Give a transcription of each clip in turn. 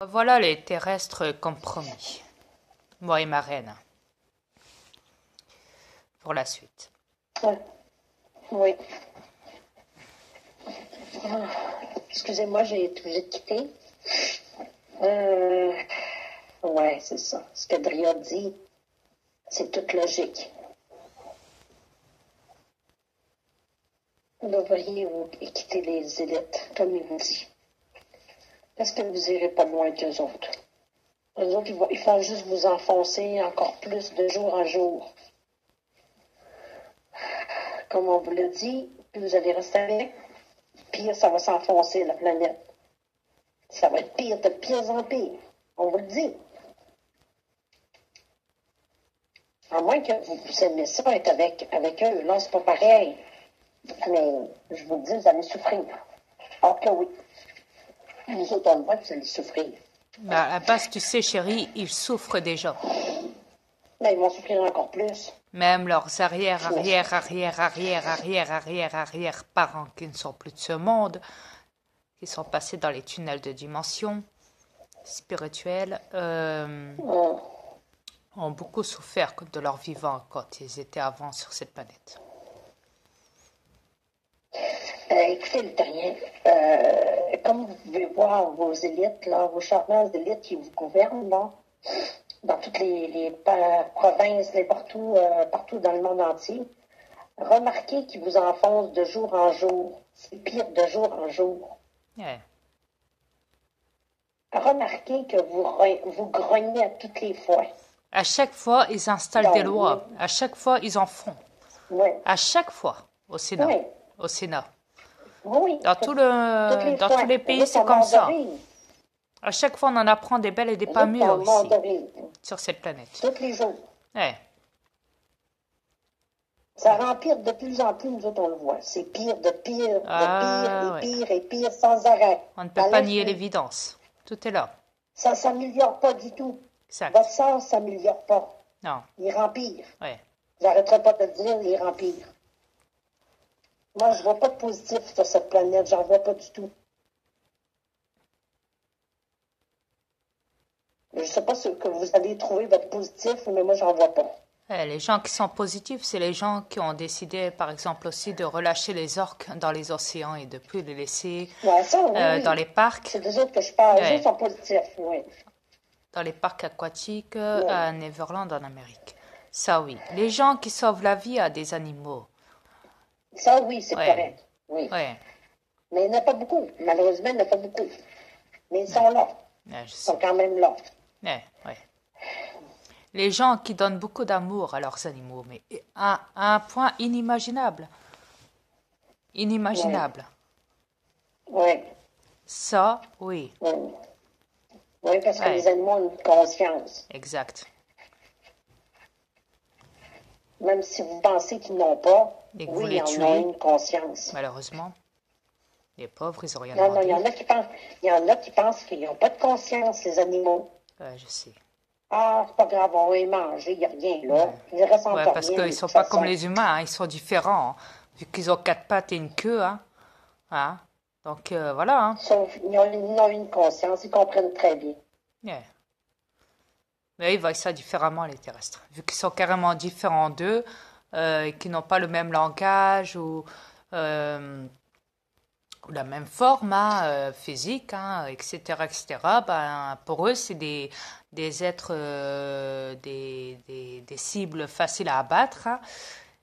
Voilà les terrestres compromis. Moi et ma reine. Pour la suite. Ouais. Oui. Ah, excusez-moi, j'ai été obligée de quitter. Ouais, c'est ça. Ce que Dria dit, c'est toute logique. Vous devriez vous quitter les élites, comme il vous dit. Est-ce que vous irez pas loin qu'eux autres? Eux autres, ils font juste vous enfoncer encore plus de jour en jour. Comme on vous l'a dit, plus vous allez rester avec, pire ça va s'enfoncer, la planète. Ça va être pire de pire en pire. On vous le dit. À moins que vous aimez ça, être avec eux. Là, c'est pas pareil. Mais je vous le dis, vous allez souffrir. Alors que oui. Nous autres, on le voit que vous allez souffrir. À la base, tu sais, chérie, ils souffrent déjà. Mais ils vont souffrir encore plus. Même leurs arrière-parents qui ne sont plus de ce monde, qui sont passés dans les tunnels de dimension spirituelle, ont beaucoup souffert de leur vivant quand ils étaient avant sur cette planète. Écoutez, le terrien, comme vous pouvez voir vos élites, là, vos charmantes élites qui vous gouvernent, là, dans toutes les provinces, partout dans le monde entier, remarquez qu'ils vous enfoncent de jour en jour. C'est pire de jour en jour. Ouais. Remarquez que vous grognez à toutes les fois. À chaque fois, ils installent des lois. À chaque fois, ils en font. Oui. À chaque fois, au Sénat. Oui. Au Sénat. Oui. Dans tous les pays, c'est comme ça. À chaque fois, on en apprend des belles et des pas mûres ici, sur cette planète. Tous les jours. Ouais. Ça empire de plus en plus, nous autres, on le voit. C'est pire, de pire, de pire, et pire, sans arrêt. On ne peut pas nier l'évidence. Tout est là. Ça ne s'améliore pas du tout. Exact. Votre sort ne s'améliore pas. Non. Il empire. Ouais. J'arrêterai pas de le dire, il empire. Moi, je ne vois pas de positif sur cette planète. J'en vois pas du tout. Je ne sais pas ce que vous allez trouver votre positif, mais moi, j'en vois pas. Les gens qui sont positifs, c'est les gens qui ont décidé, par exemple, aussi de relâcher les orques dans les océans et de ne plus les laisser dans les parcs. C'est des autres que je parle. Les autres sont positifs, oui. Dans les parcs aquatiques à Neverland en Amérique. Ça, oui. Les gens qui sauvent la vie à des animaux. Ça, oui, c'est correct. Oui. Ouais. Mais il n'y en a pas beaucoup. Malheureusement, il n'y en a pas beaucoup. Mais ils sont là. Ils sont quand même là. Ouais. Les gens qui donnent beaucoup d'amour à leurs animaux, mais à un point inimaginable. Inimaginable. Oui. Ça, oui. Oui, parce que les animaux ont une conscience. Exact. Même si vous pensez qu'ils n'ont pas, ils en ont une conscience. Malheureusement. Les pauvres, ils n'ont rien demandé. Non, il y en a qui pensent qu'ils n'ont pas de conscience, les animaux. Je sais. Ah, c'est pas grave, on va y manger, il n'y a rien là. Ils ressentent rien. Parce qu'ils ne sont pas comme les humains, ils sont différents. Vu qu'ils ont 4 pattes et une queue. Donc, voilà. Ils ont une conscience, ils comprennent très bien. Mais ils voient ça différemment, les terrestres. Vu qu'ils sont carrément différents d'eux, et qu'ils n'ont pas le même langage ou la même forme physique, etc., ben, pour eux, c'est des êtres, des cibles faciles à abattre.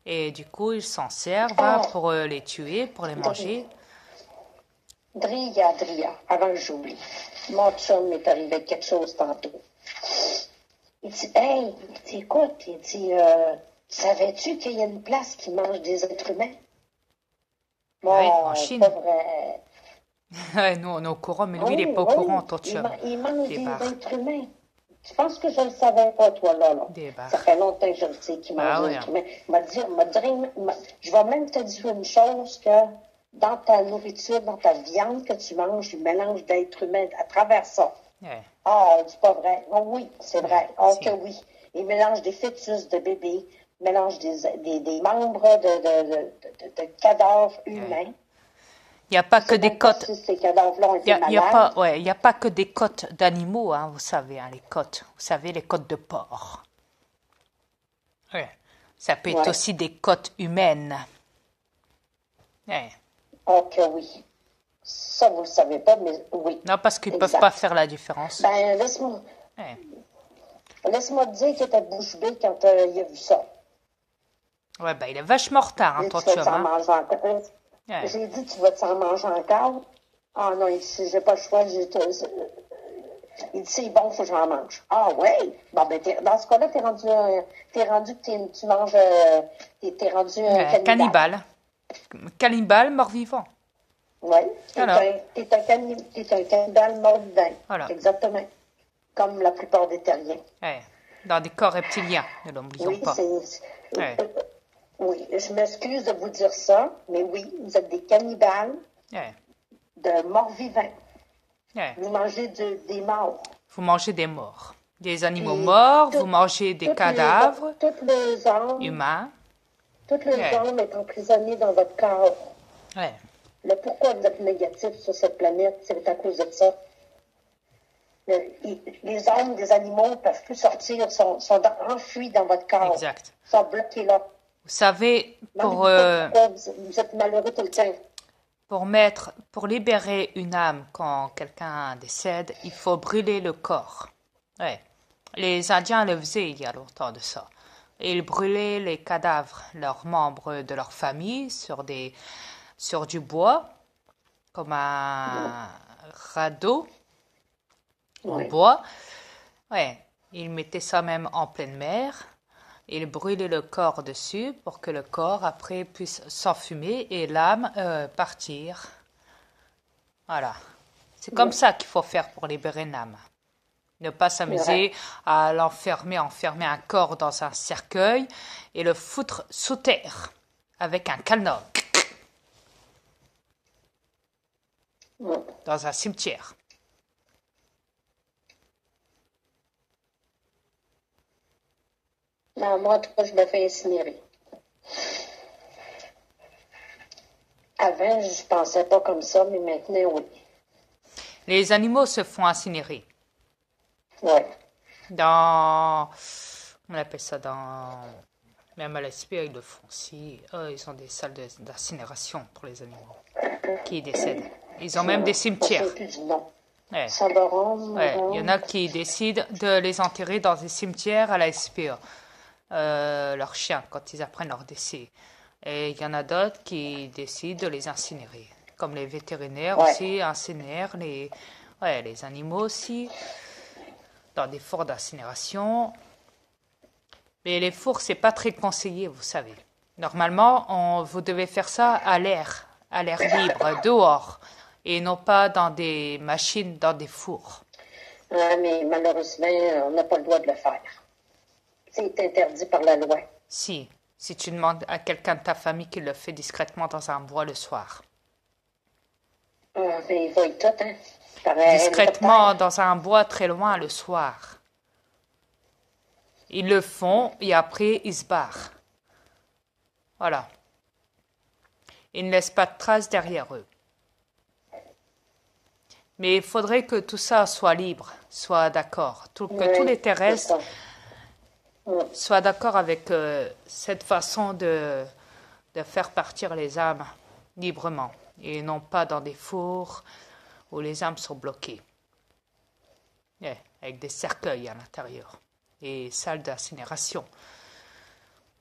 Et du coup, ils s'en servent pour les tuer, pour les manger. Dria, avant que j'oublie. Mon chum m'est arrivé avec quelque chose tantôt. Il dit, hey, écoute, savais-tu qu'il y a une place qui mange des êtres humains? Bon, oui, en Chine. Pas vrai. Nous, on est au courant, mais lui, il n'est pas au courant, ton chum. Il mange des êtres humains. Tu penses que je ne le savais pas, toi, là? Ça fait longtemps que je le sais qu'il mange des êtres humains. Je vais même te dire une chose, que dans ta nourriture, dans ta viande que tu manges, il mélange d'êtres humains à travers ça. C'est pas vrai. Oh, oui, c'est vrai. Que oui. Il mélange des fœtus de bébés, mélange des membres de cadavres humains. Il n'y a pas que des côtes. Si ces cadavres-là ont été Il n'y a pas que des côtes d'animaux, hein, vous savez, hein, les côtes. Vous savez, les côtes de porc. Ouais. Ça peut être aussi des côtes humaines. Ouais. Ok, oui. Ça, vous ne le savez pas, mais oui. Non, parce qu'ils ne peuvent pas faire la différence. Ben, laisse-moi te dire qu'il était bouche bée quand il a vu ça. Ouais, ben, il est vachement retard, hein, ton chum. Ouais. J'ai dit, tu vas t'en manger encore? Ah non, il dit, j'ai pas le choix. Il dit, c'est bon, il faut que j'en mange. Ah ouais? Bon, ben, dans ce cas-là, t'es rendu tu manges, t'es rendu un cannibale. Cannibale mort-vivant. Oui, t'es un cannibale mort-vivant. Voilà. Exactement. Comme la plupart des terriens. Ouais. Dans des corps reptiliens, ne l'oublions pas. Oui, je m'excuse de vous dire ça, mais oui, vous êtes des cannibales de morts-vivants. Vous mangez des morts. Vous mangez des morts. Des animaux morts, vous mangez des cadavres humains. Toutes les âmes sont emprisonnées dans votre corps. Ouais. Le pourquoi vous êtes négatif sur cette planète, c'est à cause de ça. Les âmes des animaux ne peuvent plus sortir, sont enfouis dans votre corps. Exact. Sont bloqués là. Vous savez, vous êtes malheureux tout le temps. Pour libérer une âme quand quelqu'un décède, il faut brûler le corps. Ouais. Les Indiens le faisaient il y a longtemps de ça. Ils brûlaient les cadavres, leurs membres de leur famille, sur du bois, comme un radeau en bois. Ouais. Ils mettaient ça même en pleine mer. Ils brûlaient le corps dessus pour que le corps, après, puisse s'enfumer et l'âme partir. Voilà. C'est comme ça qu'il faut faire pour libérer une âme. Ne pas s'amuser à enfermer un corps dans un cercueil et le foutre sous terre avec un cadenas. Dans un cimetière. Non, moi, en tout cas, je me fais incinérer. Avant, je pensais pas comme ça, mais maintenant, oui. Les animaux se font incinérer. Oui. On appelle ça même à l'SP, ils le font aussi. Ils ont des salles d'incinération pour les animaux qui décèdent. Ils ont même des cimetières. Ouais. Il y en a qui décident de les enterrer dans des cimetières à la SPA. Leurs chiens, quand ils apprennent leur décès. Et il y en a d'autres qui décident de les incinérer. Comme les vétérinaires aussi incinèrent les animaux aussi, dans des fours d'incinération. Mais les fours, c'est pas très conseillé, vous savez. Normalement, vous devez faire ça à l'air libre, dehors, et non pas dans des machines, dans des fours. Mais malheureusement, on n'a pas le droit de le faire. C'est interdit par la loi. Si tu demandes à quelqu'un de ta famille qui le fait discrètement dans un bois le soir. Mais ils voient tout, hein? Discrètement dans un bois très loin le soir. Ils le font et après ils se barrent. Voilà. Ils ne laissent pas de traces derrière eux. Mais il faudrait que tout ça soit libre, soit d'accord. Que tous les terrestres soient d'accord avec cette façon de faire partir les âmes librement et non pas dans des fours où les âmes sont bloquées. Avec des cercueils à l'intérieur et salles d'incinération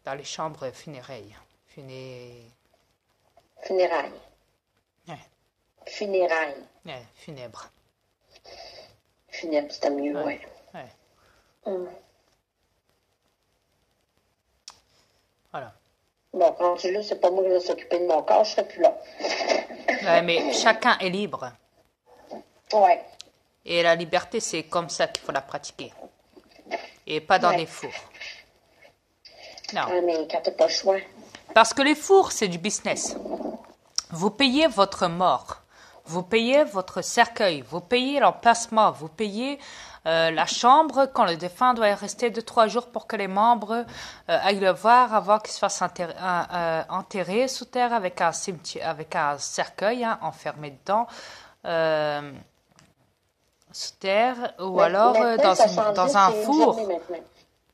dans les chambres funérailles. Funérailles. Funérailles. Funèbres. Funèbres, c'était mieux, ouais. Voilà. Bon, rendu là, c'est pas moi qui vais s'occuper de mon corps, je serai plus là. Mais chacun est libre. Ouais. Et la liberté, c'est comme ça qu'il faut la pratiquer. Et pas dans des fours. Non. Mais quand t'as pas le choix. Parce que les fours, c'est du business. Vous payez votre mort. vous payez votre cercueil, vous payez l'emplacement, vous payez la chambre quand le défunt doit y rester 2-3 jours pour que les membres aillent le voir avant qu'il se fasse enterrer sous terre avec un cimetière, avec un cercueil enfermé dedans sous terre ou alors dans un four.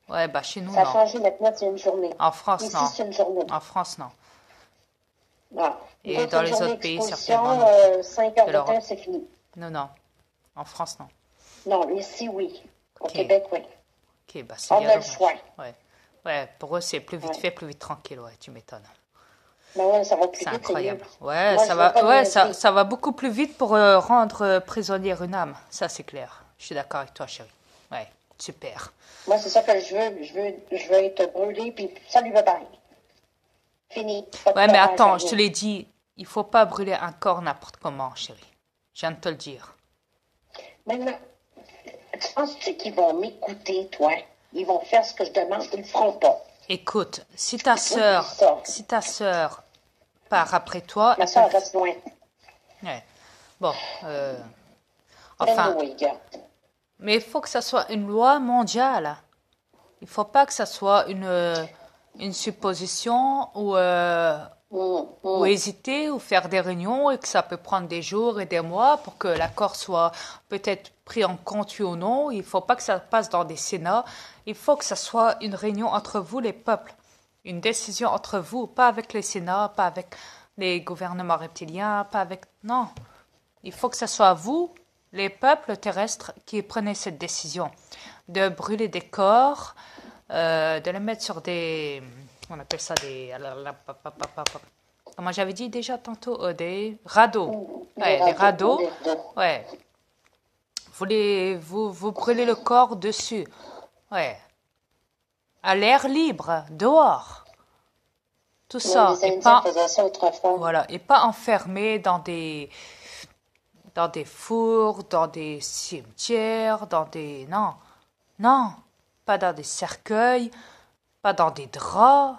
Ouais, bah chez nous, ça non. Ça a changé maintenant, c'est une journée. En France, ici, non. c'est une journée. En France, non. Ah. Et donc, dans les autres pays, certainement. 5 heures de temps, c'est fini. Non. En France, non. Non, ici, oui. Au Québec, oui. Ok, bah c'est on a le choix. Ouais, pour eux, c'est plus vite fait, plus vite tranquille, ouais, tu m'étonnes. Ben ouais, ça va plus vite. C'est incroyable. Ouais, ça va beaucoup plus vite pour rendre prisonnière une âme. Ça, c'est clair. Je suis d'accord avec toi, chérie. Ouais, super. Moi, c'est ça que je veux. Je veux être brûlée, puis ça lui va pareil. Fini. Ouais, mais attends, je te l'ai dit, il faut pas brûler un corps n'importe comment, chérie. Je viens de te le dire. Maintenant, tu penses-tu qu'ils vont m'écouter, toi? Ils vont faire ce que je demande, ils le feront pas. Écoute, si ta sœur part après toi... Ma sœur reste loin. Ouais. Bon, enfin... Mais il faut que ça soit une loi mondiale. Il faut pas que ça soit une supposition ou hésiter ou faire des réunions et que ça peut prendre des jours et des mois pour que l'accord soit peut-être pris en compte oui ou non. Il ne faut pas que ça passe dans des sénats. Il faut que ça soit une réunion entre vous, les peuples. Une décision entre vous, pas avec les sénats, pas avec les gouvernements reptiliens, pas avec... Non. Il faut que ça soit vous, les peuples terrestres, qui prenez cette décision de brûler des corps, de les mettre sur des... On appelle ça des... Comment j'avais dit déjà tantôt? Des radeaux. Ouais, des radeaux. Ouais. Vous brûlez le corps dessus. Ouais. À l'air libre, dehors. Tout ça. Et pas, voilà. Et pas enfermé dans des fours, dans des cimetières, dans des... Non. Non. Pas dans des cercueils, pas dans des draps,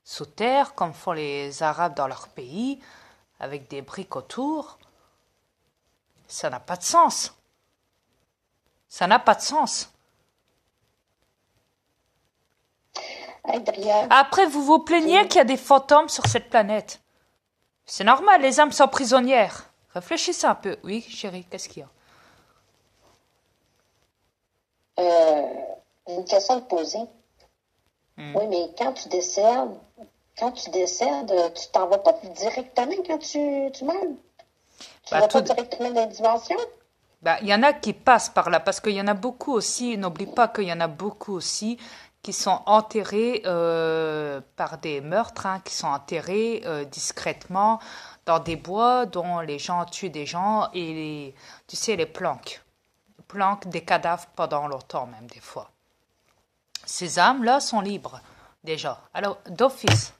sous terre, comme font les Arabes dans leur pays, avec des briques autour. Ça n'a pas de sens. Ça n'a pas de sens. Après, vous vous plaignez qu'il y a des fantômes sur cette planète. C'est normal, les âmes sont prisonnières. Réfléchissez un peu. Oui, chérie, qu'est-ce qu'il y a une question à te poser. Oui, mais quand tu décèdes, tu t'en vas pas directement quand tu meurs? Tu vas pas directement dans la dimension? Il y en a qui passent par là, parce qu'il y en a beaucoup aussi, n'oublie pas qu'il y en a beaucoup aussi qui sont enterrés par des meurtres, qui sont enterrés discrètement dans des bois dont les gens tuent des gens et tu sais, les planquent des cadavres pendant longtemps même des fois. Ces âmes-là sont libres déjà. Alors d'office,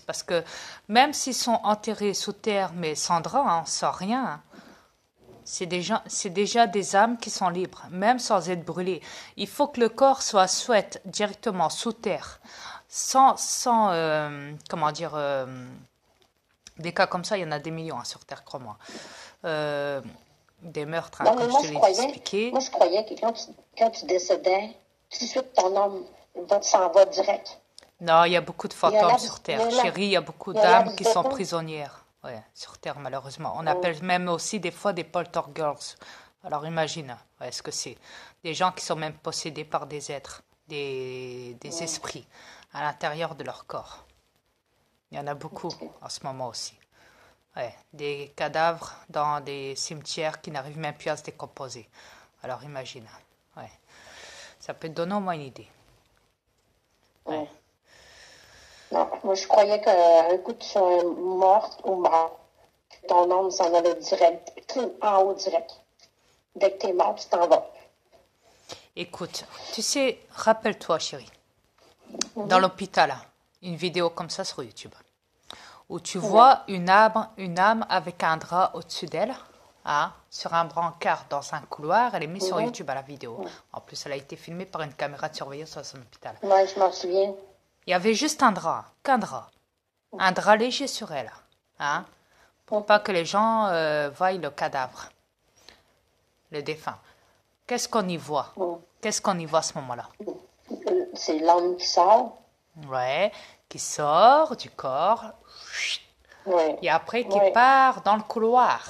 parce que même s'ils sont enterrés sous terre mais sans drap, sans rien, c'est déjà des âmes qui sont libres, même sans être brûlées. Il faut que le corps soit directement sous terre, sans comment dire, des cas comme ça, il y en a des millions sur terre, crois-moi. Des meurtres, comme je te l'ai expliqué. Moi, je croyais que quand tu décédais, tout de suite ton âme s'en va direct. Non, il y a beaucoup de fantômes sur terre. Chérie, il y a beaucoup d'âmes qui sont prisonnières. Ouais, sur terre, malheureusement. On appelle même aussi des fois des poltergeists. Alors imagine, ce que c'est. Des gens qui sont même possédés par des êtres, des esprits, à l'intérieur de leur corps. Il y en a beaucoup en ce moment aussi. Ouais, des cadavres dans des cimetières qui n'arrivent même plus à se décomposer. Alors imagine. Ouais. Ça peut te donner au moins une idée. Ouais. Non, moi je croyais qu'un coup tu sois morte ou mort, ton âme s'en allait direct, en haut direct. Dès que tu es mort, tu t'en vas. Écoute, tu sais, rappelle-toi, chérie, dans l'hôpital, une vidéo comme ça sur YouTube, où tu vois une âme avec un drap au-dessus d'elle, sur un brancard dans un couloir. Elle est mise sur YouTube à la vidéo. En plus, elle a été filmée par une caméra de surveillance dans son hôpital. Oui, je m'en souviens. Il y avait juste un drap, qu'un drap. Un drap léger sur elle. pour pas que les gens voient le cadavre, le défunt. Qu'est-ce qu'on y voit? Qu'est-ce qu'on y voit à ce moment-là? C'est l'âme qui sort. Ouais, qui sort du corps. Ouais. Et après qui part dans le couloir.